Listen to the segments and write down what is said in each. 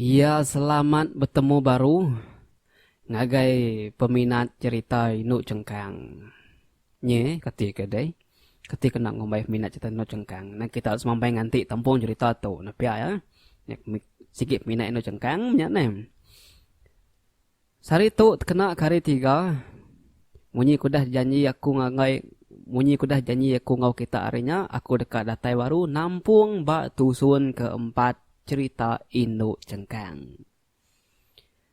Ya, selamat bertemu baru ngagai peminat cerita Indu Cengkang. Nye, ketika deh. Ketika nak ngombai minat cerita Indu Cengkang. Nah, kita harus mampai nganti tampung cerita tu. Nah, pia ya. Sikit minat Indu Cengkang, minyak nem. Sari tu kena kari 3. Munyi kudah janji aku ngagai. Munyi kudah janji aku ngau kita harinya. Aku dekat datai baru. Nampung bak tusun keempat cerita Indu Cengkang.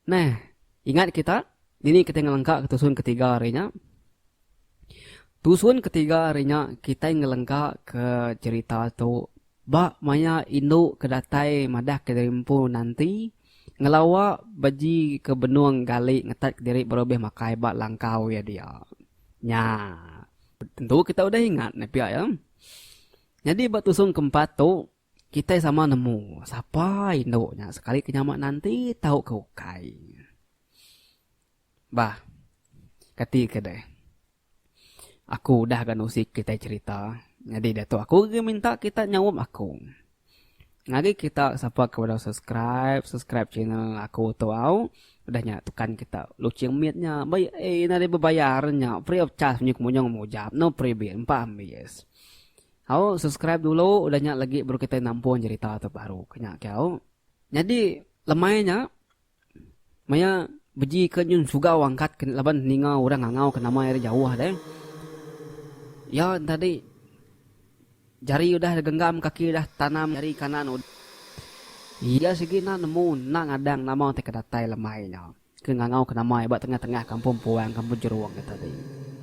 Nah, ingat kita, ini kita ngelengkak ke tusun ketiga harinya. Tusun ketiga harinya kita ngelengkak ke cerita tu. Bak maya Indu kedatai madah ke derimpu nanti. Ngelawak baji ke benuang gali ngetat ke diri berobeh makai bak langkau ya dia. Nya, tentu kita udah ingat nih pihak ya. Jadi bak tusun keempat tu. Kita sama nemu siapa Indonya sekali kenyamak nanti tahu ke ukai. Bah, ketika deh. Aku udah kan usik kita cerita. Jadi dah tu aku minta kita nyawam aku. Ngagi kita siapa kepada subscribe channel aku tahu. Udah nyatukan kita lucing mietnya. Baik nari berbayarnya. Free of charge punya kemunyong mau jawab. No freebie 4 yes. Kau subscribe dulu, udah nyak lagi baru kita nampung cerita terbaru. Kenyak kau. Jadi lemainya, maya beji kenyun suga wangkat ke laban ningau orang ngau ke nama air jauh deh. Ya tadi jari udah genggam kaki udah tanam jari kanan. Iya segina nemu nak ngadang nama teh kedatai lemainya. Ke ngau ke nama ibat tengah-tengah kampung puang kampung jeruang tadi.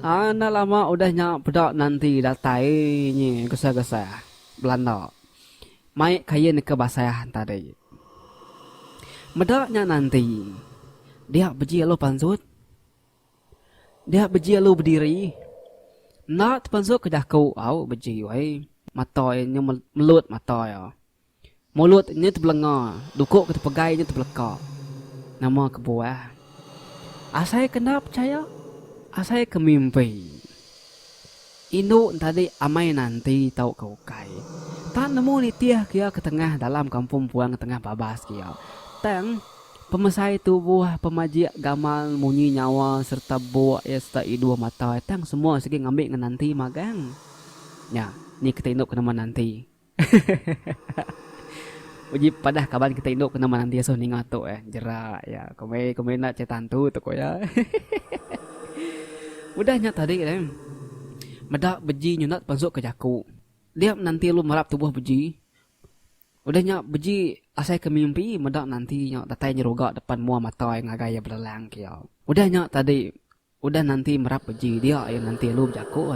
Anda lama udah nyak pedak nanti datai ni gesa-gesa Belanda. Mai kayen ke basahan tadi. Medaknya nanti. Dia beji lo pansut. Dia beji lo berdiri. Nak pansut ke jakau au beji wai. Matoy nya melut matoy. Mulut nya terbelenga, dukuk ke tepegai nya terbelekak. Nama kebuah. Asal kena percaya? Asal kemimpi. Indu tadi amai nanti tahu kau kai. Tak nemu ni tiah kia ke tengah dalam kampung puang ke tengah babas kia. Tang pemesai tubuh pemaji gamal munyi nyawa serta buak ya serta dua mata. Tang semua segi ngambil dengan nanti magang. Ya, ni kita induk ke nama nanti. Uji padah kaban kita induk ke nama nanti so ni ngatuk jerak ya. Kome nak cetan tu kok ya. Udahnya tadi deh. Medak beji nyunat pansuk ke jaku. Dia nanti lu merap tubuh beji. Udahnya beji asai ke mimpi medak nanti nyak datai nyeroga depan mua mata yang agak ya belelang kia. Udahnya tadi udah nanti merap beji dia yang nanti lu jaku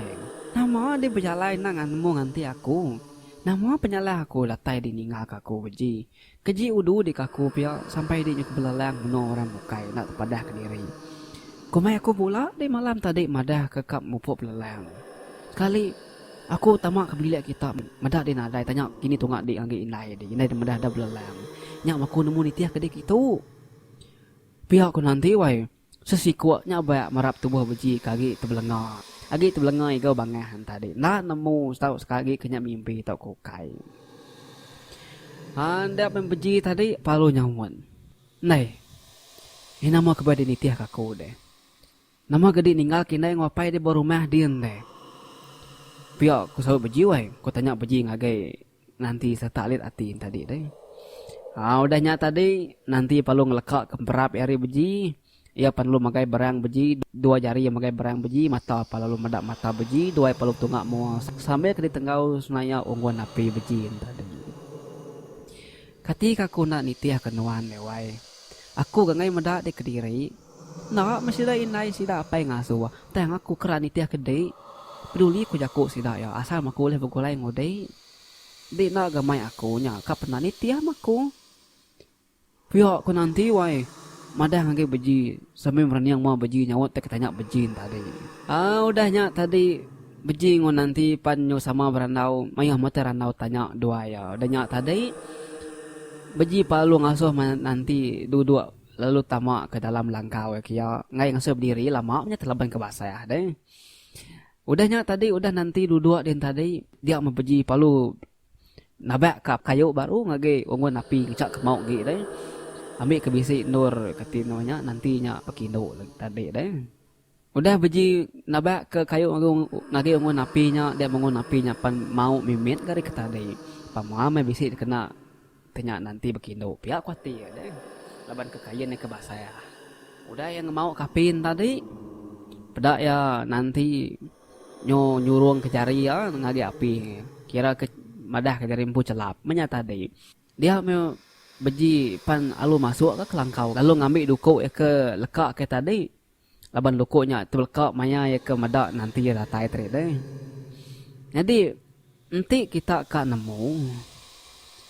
Nama dia berjalan nanganmu nanti aku. Nama penyalah aku datai di ningal kaku beji. Keji udu di kaku pia sampai di nyuk belelang meno orang bukai nak tepadah ke diri. Kumai aku pula di malam tadi madah kekap mupuk belelang. Sekali aku tamak ke bilik kita madah di nadai tanya kini tungak di anggi inai di inai madah dah belelang. Nyak aku nemu nitiah ke dik itu. Pihak aku nanti wai sesikuaknya banyak merap tubuh beji kaki terbelengah. Agi terbelengah igau bangahan tadi. Nah nemu tahu sekali kenyak mimpi tak kukai. Anda pembeji tadi palu nyawan. Nah, ini nama kepada nitiah kaku deh. Nama gede ninggal kina yang ngapai di baru rumah dia deh. Pihak aku selalu beji wai. Aku tanya beji ngagai nanti setaklit hati tadi deh. Udahnya tadi nanti palu ngelekak kemperap hari beji. Ia perlu magai barang beji. 2 jari yang magai barang beji. Mata palu medak mata beji. 2 palu tungak mua. Sambil ke di tenggau sunaya ungguan api beji tadi. Ketika aku nak nitiah kenuan wai. Aku gangai medak di kediri. Nak masih dah inai sida apa yang ngasuh. Tang aku keran itiah kedai. Peduli ku jaku sida ya. Asal maku boleh begulai ngodai. Di nak gamai aku nya. Kap pernah itiah maku. Pihak ku nanti wai. Madah ngai beji. Sambil meraniang mau beji nyawat tak tanya beji tadi. Udahnya tadi beji ngon nanti panyo sama berandau. Mayah mata randau tanya dua ya. Udahnya tadi beji palu ngasuh nanti dua lalu tamak ke dalam langkau kia ngai ngasuh berdiri lama nya terlaban ke basah deh. Udahnya tadi udah nanti duduk dan tadi dia membeji palu nabak kap kayu baru ngage unggun api ngecak ke mau gitu deh. ambil ke bisi nur katinonya nantinya pakindo tadi deh. Udah beji nabak ke kayu ngagi ungun apinya dia mengun apinya pan mau mimit dari ketadi. Pamama bisi kena tanya nanti pakindo pihak kuati ya deh. Laban ke kayen ke bahasa ya. Udah yang mau kapin tadi. Pedak ya nanti nyurung ke jari ya ngagi api. Kira ke madah ke jari empu celap menyata tadi. Dia mau beji pan alu masuk ke kelangkau. Lalu ngambil duku ya ke lekak ke tadi. Laban lukuknya terlekak maya ya ke madak nanti ya datai tadi deh. Jadi nanti kita akan nemu.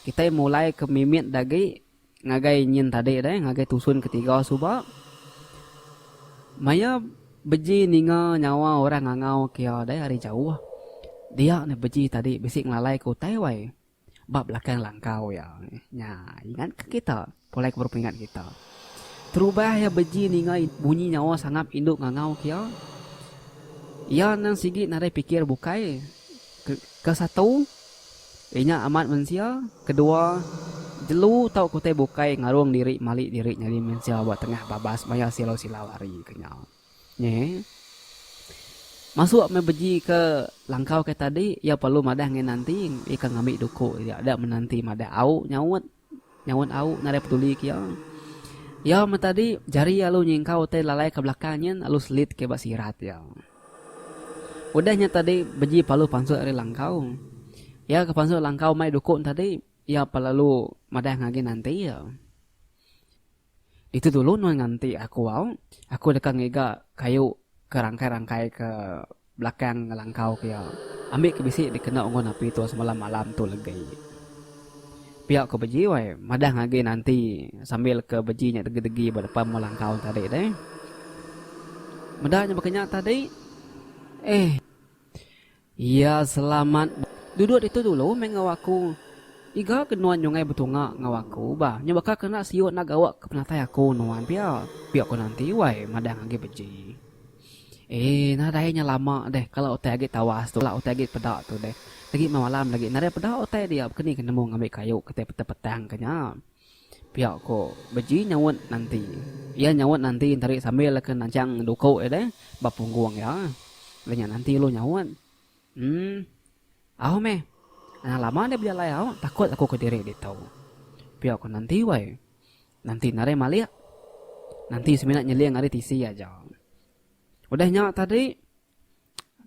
Kita mulai ke mimit dagi ngagai nyin tadi deh, ngagai tusun ketiga subak. Maya beji ninga nyawa orang ngau kia deh hari jauh. Dia ne beji tadi bisik ngelalai ku tewai. Bab belakang langkau ya. Nya, ingat ke kita, boleh berperingat kita. Terubah ya beji ninga bunyi nyawa sangat induk ngau kia. Ya nang sigi nare pikir bukai. Ke satu, inya amat mensia. Kedua, jelu tau kutai bukai ngarung diri malik diri nyari mensia buat tengah babas maya silau silawari kenyal. Nye. Masuk me beji ke langkau ke tadi ya perlu madah ngen nanti ikan ngambil duku ya ada menanti madah au nyawut au nare peduli kia. Ya me tadi jari alu nyingkau teh lalai ke belakangnya alu selit ke basirat ya. Udahnya tadi beji palu pansut dari langkau. Ya ke pansut langkau mai duku tadi ya perlu madah ngagi nanti ya. Itu dulu nuan nganti aku dekat ngega kayu ke rangkai-rangkai ke belakang langkau kia. Ambil ke bisi dikena ungun api tu semalam malam tu legai. Pihak ke beji wai madah ngagi nanti sambil ke bejinya degi-degi berdepan melangkau tadi deh. Medahnya makanya tadi iya selamat duduk itu dulu mengawaku. Iga kenuan nyongai betunga ngawaku bah nyebaka kena siut nak gawak ke penatai aku nuan pihak ko nanti wai madah ngagi beji. Nadainya lama deh kalau otai agak tawas tu lah otai agak pedak tu deh. Lagi malam lagi nadai pedak otai dia kini kena mau ngambil kayu kita petang kenya. Pihak ko beji nyawut nanti. Ia nyawut nanti tarik sambil ke nancang duko deh bab punggung ya. Lanya nanti lu nyawut. Aho meh. Lama dia berjalan ya takut aku ke diri dia tahu. Pihak ko nanti wai. Nanti nare malik. Nanti seminat nyeliang ada tisi aja. Udah nyawa tadi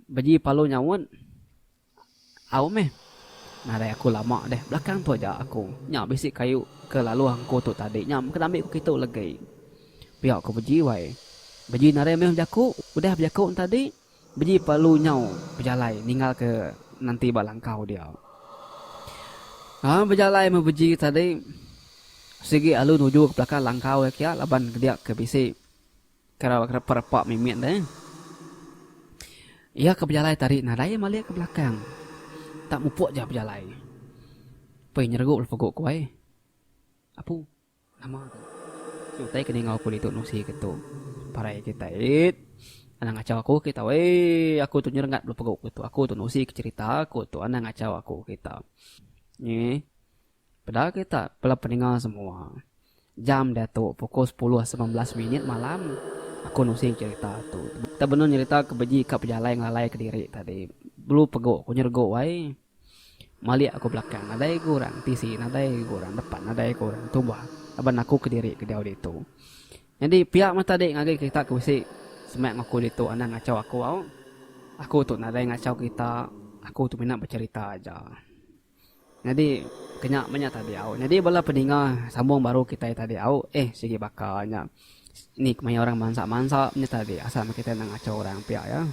beji palu nyawut. Au meh. Nare aku lama deh belakang tu aja aku. Nyak bisik kayu ke lalu angku tu tadi. Nyak kena ambil kita lagi. Pihak ko beji wai. Beji nare meh berjaku. Udah berjaku tadi. Beji palu nyau berjalan ninggal ke nanti balangkau dia. Berjalan meh beji tadi. Segi alu nuju ke belakang langkau ya kia laban dia ke bisik. Kira perpak mimit deh. Ia ke berjalan tarik nadai malik ke belakang. Tak mupuk je berjalan. Pai nyerguk lepeguk kuai. Apu nama tu. Sutai kena ngau kulit tu nusi gitu. Parai kita anak ngacau aku kita aku tu nyerengat lepeguk gitu. Aku tu nusi cerita aku tu anak ngacau aku kita. Ni padahal kita pela pendengar semua. Jam datuk pukul 10:19 malam. Aku nusi cerita tu. Kita benar cerita ke beji ke pejalan yang lalai ke diri tadi. Belum peguk, aku nyerguk wai. Malik aku belakang, nadai kurang tisi, nadai kurang depan, nadai kurang tumbah. Aban aku ke diri ke dia itu. Jadi pihak mata dek ngagi kita ke bisi semak aku itu anak ngacau aku Aku tu nadai ngacau kita, aku tu minat bercerita aja. Jadi kenyak menyata dia Jadi bala pendengar sambung baru kita tadi sigi bakalnya. Ini kemai orang mansa-mansa menyata dia asal kita nak ngacau orang pihak ya.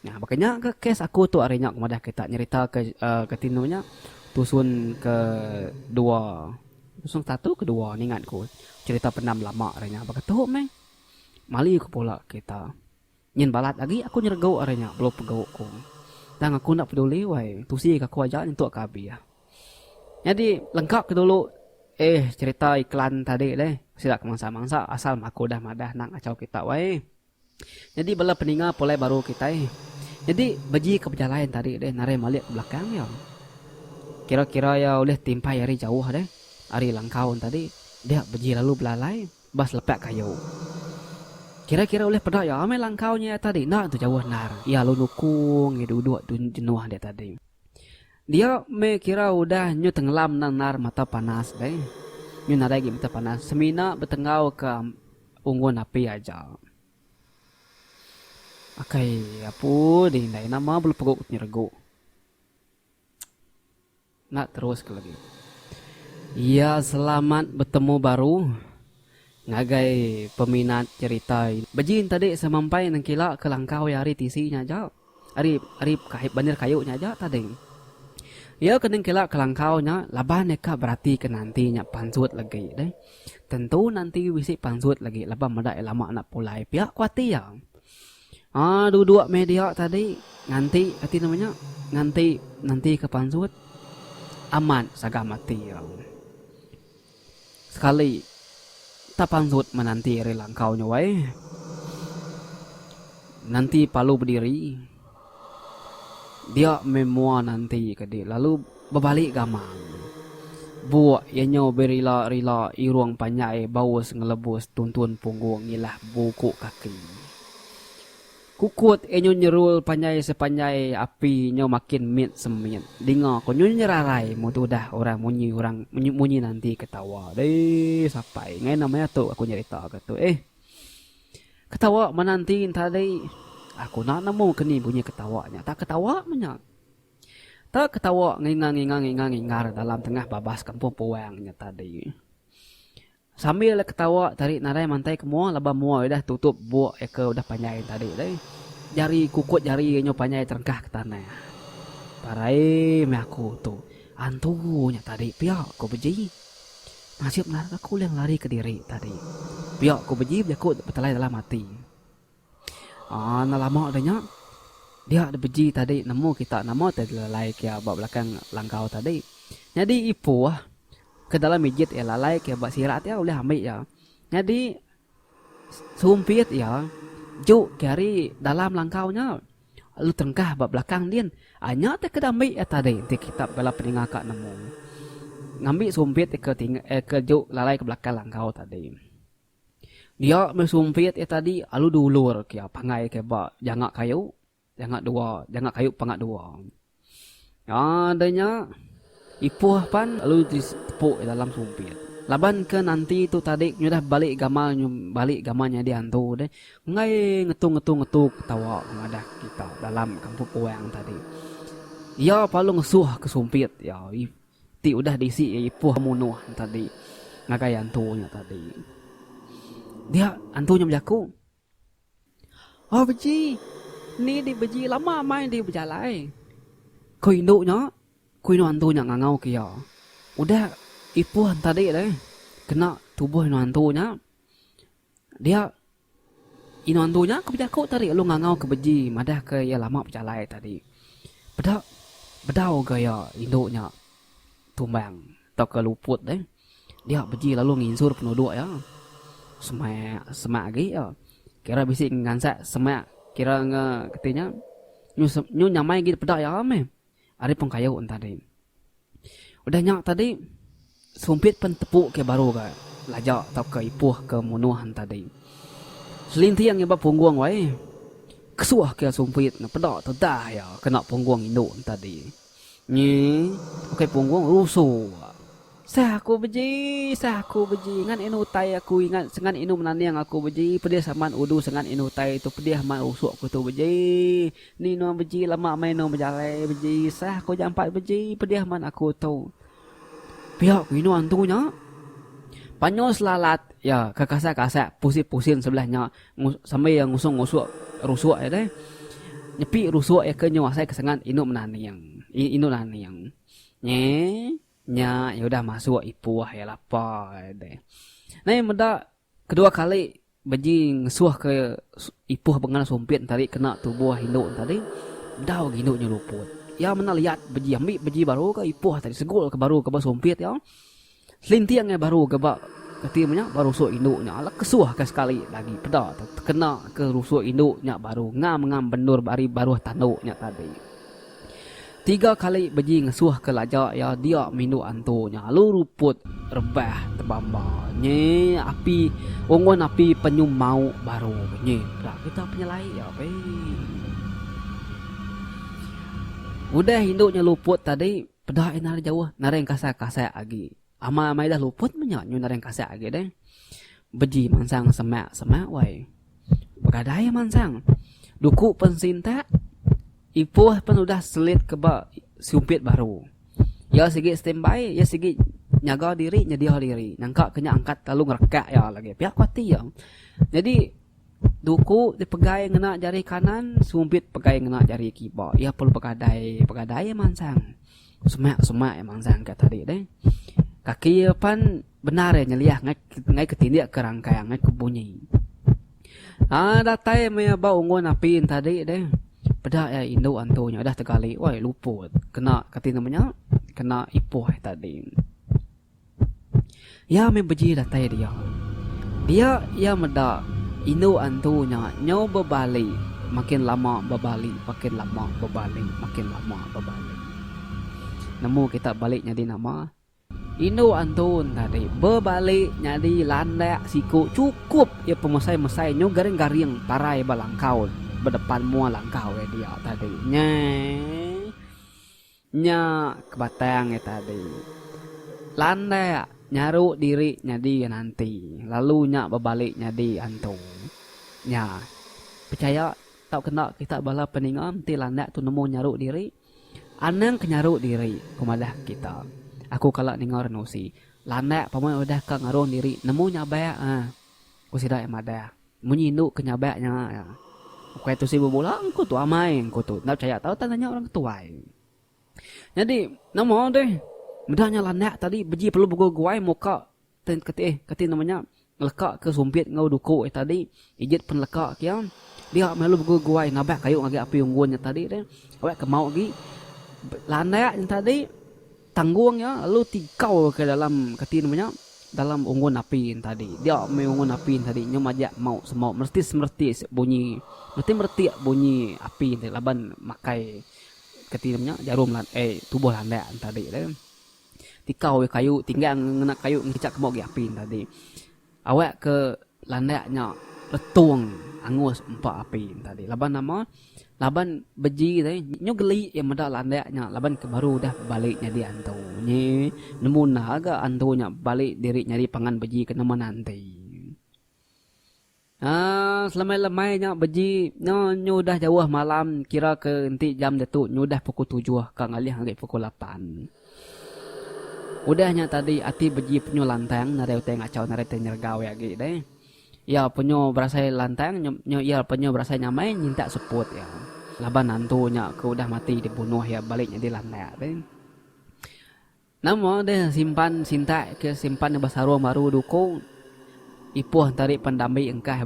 Nah, makanya ke kes aku tu harinya kemudian kita nyerita ke tinunya tusun kedua. Tusun satu kedua ni ingatku. Cerita penam lama harinya. Baka tu meh. Mali aku pula kita. Nyin balat lagi aku nyergau harinya belum pegau aku. Dan aku nak peduli wai. Tusi aku aja untuk kabi ya. Jadi lengkap ke dulu cerita iklan tadi deh. Sila ke mangsa-mangsa asal aku dah madah nak ngacau kita wai. Jadi bala pendengar mulai baru kita Jadi beji ke perjalanan tadi deh nare malik ke belakang ya. Kira-kira ya oleh timpai hari jauh deh. Hari langkau tadi. Dia beji lalu belalai, bas lepak kayu. Kira-kira oleh pedak ya, ame langkaunya tadi. Nak tu jauh nar. Ya lu nukung, ya duduk jenuh dia tadi. Dia me kira udah nyu tenggelam nar mata panas deh. Nyu nadai mata panas. Semina bertengau ke unggun api aja. Akai apu dindai nama belum peguk nyerego. Nak terus ke lagi. Ya selamat bertemu baru. Ngagai peminat cerita. Bejin tadi sampai nang kila ke langkau ya hari tisinya aja. Hari banir kayunya aja tadi. Ya kening kila ke langkaunya laban neka berarti ke nantinya pansut lagi deh. Tentu nanti wisi pansut lagi laban mada lama nak pulai pihak kuati ya. Dua media tadi nanti arti namanya nanti ke pansut aman sagam mati ya. Sekali tak pansut menanti relang kau nyawai. Nanti palu berdiri. Dia memua nanti ke dia lalu berbalik gamang. Buat ianya berila iruang panjai baus ngelebus tuntun punggung ilah buku kaki. Kukut enyo nyerul panjai sepanjai api nyo makin mit semit. Dengar ko nyo nyerarai mutu dah orang munyi nanti ketawa. Deh sampai ngai namanya tu aku nyerita ke tu. Ketawa menanti tadi. Aku nak nemu keni bunyi ketawanya. Tak ketawa menyak. Tak ketawa ngingar dalam tengah babas kampung puangnya tadi. Sambil ketawa tarik narai mantai ke mua laba mua dah tutup buak eka udah panjai tadi deh. Jari kukut jari nyo panjai terengkah ke tanah. Parai me aku tu. Antunya tadi piak ko beji. Nasib nak aku yang lari ke diri tadi. Piak ko beji aku betalai dalam hati. Nah lama adanya. Dia ada beji tadi nemu kita nama tadi lalai kia bak belakang langkau tadi. Jadi ipu ke dalam mijit ya lalai ke bak sirat ya boleh ambil ya. Jadi sumpit ya juk kari dalam langkaunya lu tengkah bak belakang dia. Anya te ke ambil ya tadi nanti kita bala peningakak nemu. Ngambil sumpit ke juk lalai ke belakang langkau tadi. Dia mesumpit ya tadi alu dulur kia pangai ke bak jangak kayu pangak dua. Adanya ipuh pan lalu ditepuk dalam sumpit. Laban ke nanti tu tadi sudah balik gamalnya dia hantu deh. Ngai ngetung ketawa ada kita dalam kampung puang tadi. Ya palu ngasuh ke sumpit ya. Ti udah diisi ipuh munuh tadi. Ngagai hantunya tadi. Dia hantunya berjaku. Beji. Ni di beji lama main di berjalai. Kau induknya hantunya ngau kia. Udah ipuan tadi deh. Kena tubuh hantunya. Dia hantunya aku berjaku tadi. Lu ngau ke beji. Madah ke ya lama berjalai tadi. Bedau gaya induknya. Tumbang. Atau ke luput deh. Dia beji lalu nginsur penuduk ya. Semak lagi ya. Kira bisik ngansak semak. Kira ketinya nyu nyamai gitu pedak ya ame. Ari pengkayu tadi. Udah nyak tadi sumpit pen tepuk ke baru ke lajak atau ke ipuh ke munuhan tadi. Selinti yang nyebab punggung wae. Kesuah ke sumpit na pedak tedah ya kena punggung induk tadi. Ni oke punggung rusuh. Sah aku beji ngan inu tai aku ingat sengan inu menaniang aku beji pedih saman udu sengan inu tai tu pedih man usuk aku tu beji ni no beji lama main no berjalai beji sah aku jampat beji pedih man aku tu pihak inu antunya panyo selalat ya kekasak-kasak pusing sebelahnya sampai yang ngusuk rusuk ya deh nyepi rusuk ya ke nyuasai kesengan inu menaniang nya ya udah masuk ipuah ya lapar deh. Nah meda kedua kali beji ngesuah ke ipuh bengan sumpit tadi kena tubuh induk tadi dah induknya luput. Ya mana lihat beji ambil beji baru ke ipuh tadi segul ke baru ke sumpit ya. Selintiangnya baru ke bak ketimnya baru rusuk induknya ala kesuah ke sekali lagi peda kena ke rusuk induknya baru ngam bendur bari baru tanduknya tadi. 3 kali beji ngasuh ke lajak ya dia mindu antunya. Lalu ruput rebah tebamba. Nye api ongon api penyum mau baru. Nye dah kita penyelai ya pe. Udah induknya luput tadi pedah enar jauh nareng kasak-kasak lagi. Ama-amai dah luput menyanyi nareng kasak lagi deh. Beji mansang semak wai. Begadai mansang. Duku pensinta ipuh pun udah selit ke sumpit baru. Ya sigi standby, ya sigi nyaga diri, nyadia diri. Nangka kena angkat lalu ngerekak ya lagi. Pihak kuati ya. Jadi duku dipegai ngena jari kanan, sumpit pegai ngena jari kibak. Ya perlu pegadai mansang. Semak ya mansang kata tadi deh. Kaki pan benar ya nyeliah ngai ketindik ke rangkai ngai ke bunyi. Datai me ba ungon apin tadi deh. Pada ya Indu antunya dah tergali, woi luput. Kena kati namanya, kena ipoh tadi. Ya me beji datai dia. Dia ya meda Indu antunya nyau berbalik, makin lama berbalik, makin lama berbalik, makin lama berbalik. Nemu kita balik jadi nama Indu antun tadi berbalik jadi landak siku cukup ya pemasai-masai nyu garing-garing tarai balangkau berdepan mua langkau ya dia tadi nya kebatang ya tadi landak nyaru diri jadi nanti lalu nya berbalik jadi antu nya percaya tak kena kita bala peningam ti landak tu nemu nyaru diri anang kenyaru diri kumadah kita. Aku kalau dengar renusi landak pamoy udah ka ngaruh diri nemu nyabak aku sida emada munyi induk kenyabaknya ya. Aku itu si bola aku tu amai aku tu nak percaya tahu tanya orang tua. Jadi nama deh mudahnya landak tadi beji perlu berguai muka kati namanya lekak ke sumpit ngau duku tadi ijit pen lekak kia dia melu berguai nabak kayu ngagi api unggunnya tadi deh awak ke mau gi landak yang tadi tangguangnya lalu tikau ke dalam kati namanya dalam unggun api tadi dia mengunggun api tadi nyo majak mau semau mertis bunyi merti bunyi api tadi laban makai kati namanya jarum tubuh landak tadi deh tikau kayu tinggal ngena kayu ngicak mau gi api tadi awak ke landaknya letung angus empat api tadi laban nama laban beji tadi nyo geli yang meda landaknya laban ke baru dah baliknya di antu nye nemu naga antunya balik diri nyari pangan beji ke nama nanti selamai-lamainya beji nyo dah jauh malam kira ke nanti jam detu nyo dah pukul 7 ka ngalih ngagi pukul 8 udahnya tadi ati beji punyo lantang nareu teh ngacau nareu teh nyergau ya gitu deh ya punyo berasa lantang nyo ya punyo berasa nyamai nyinta seput ya laban nantunya ke udah mati dibunuh ya baliknya di landak deh nama deh simpan sinta ke simpan basaru baru dukung ipuh tarik pendamai engkah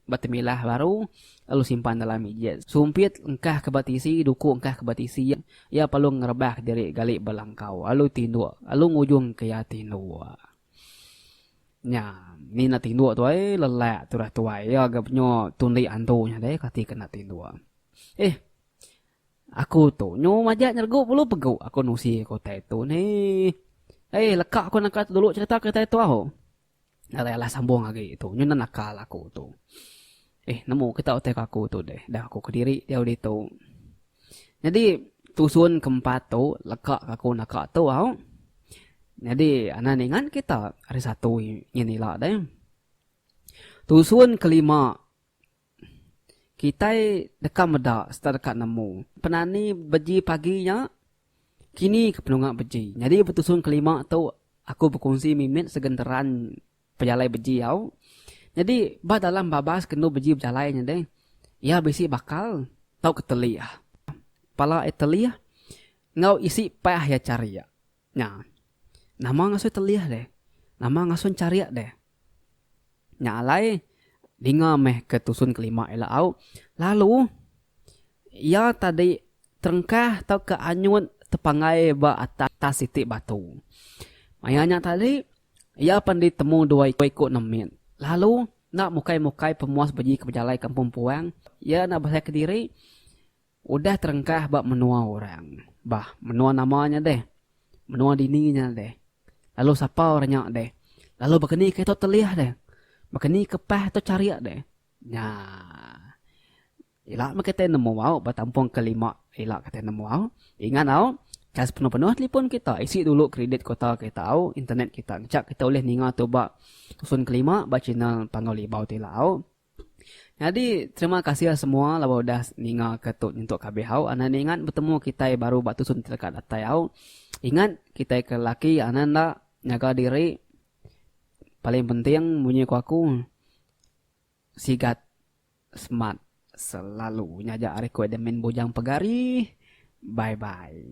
batemilah baru lalu simpan dalam ijet sumpit engkah ke batisi duku engkah ke batisi ya perlu ngerebah dari galik belangkau lalu tindu lalu ngujung ke ya tindu nya ni na tindu tu lelak turah tuai ya gapnyo tundi antunya deh kati kena tindu aku tu nyo majak nyergu perlu pegu aku nusi kota itu nih lekak aku nak dulu cerita kereta itu aku lah sambung lagi itu nyo nakal aku tu nemu kita otek aku tu deh dah aku kediri dia udah tu jadi tusun keempat tu lekak aku nakak tu aku jadi anak ningan kita hari satu ini lah deh tusun kelima kita dekat meda setelah dekat nemu penani beji paginya kini ke penungak beji jadi bertusun kelima tu aku berkongsi mimin segenteran pejalai beji au jadi dalam babas kena beji berjalainya deh ya besi bakal tau keteliah pala eteliah ngau isi payah ya cari ya nah nama ngasuh teliah deh nama ngasuh cari deh nyalai dinga meh ke tusun kelima ela au lalu ya tadi terengkah tau ke anyun tepangai ba atas titik batu mayanya tadi ya pandai temu dua ikut nemin lalu nak mukai-mukai pemuas beji ke berjalai kampung puang ya nak bahasa kediri Udah terengkah bak menua orang. Bah, menua namanya deh. Menua dininya deh. Lalu siapa orangnya deh. Lalu begini kita terlihat deh. Begini kepah atau cariak deh. Nah. Ilak kita nemu mau. Batampung kelima. Ilak kita nemu mau. Ingat tau. Cas penuh-penuh telefon kita. Isi dulu kredit kota kita tahu. Internet kita. Ngecak kita boleh ningat tu bak. Tusun kelima. Bak channel Panggau Libau tilau. Jadi terima kasih semua lah udah ninga ketuk untuk kabehau. Anak ingat bertemu kita baru bak tusun terdekat atau ingat kita ke laki anak ndak jaga diri. Paling penting bunyi aku sigat smart selalu nyajak areko demen bujang pegari. Bye bye.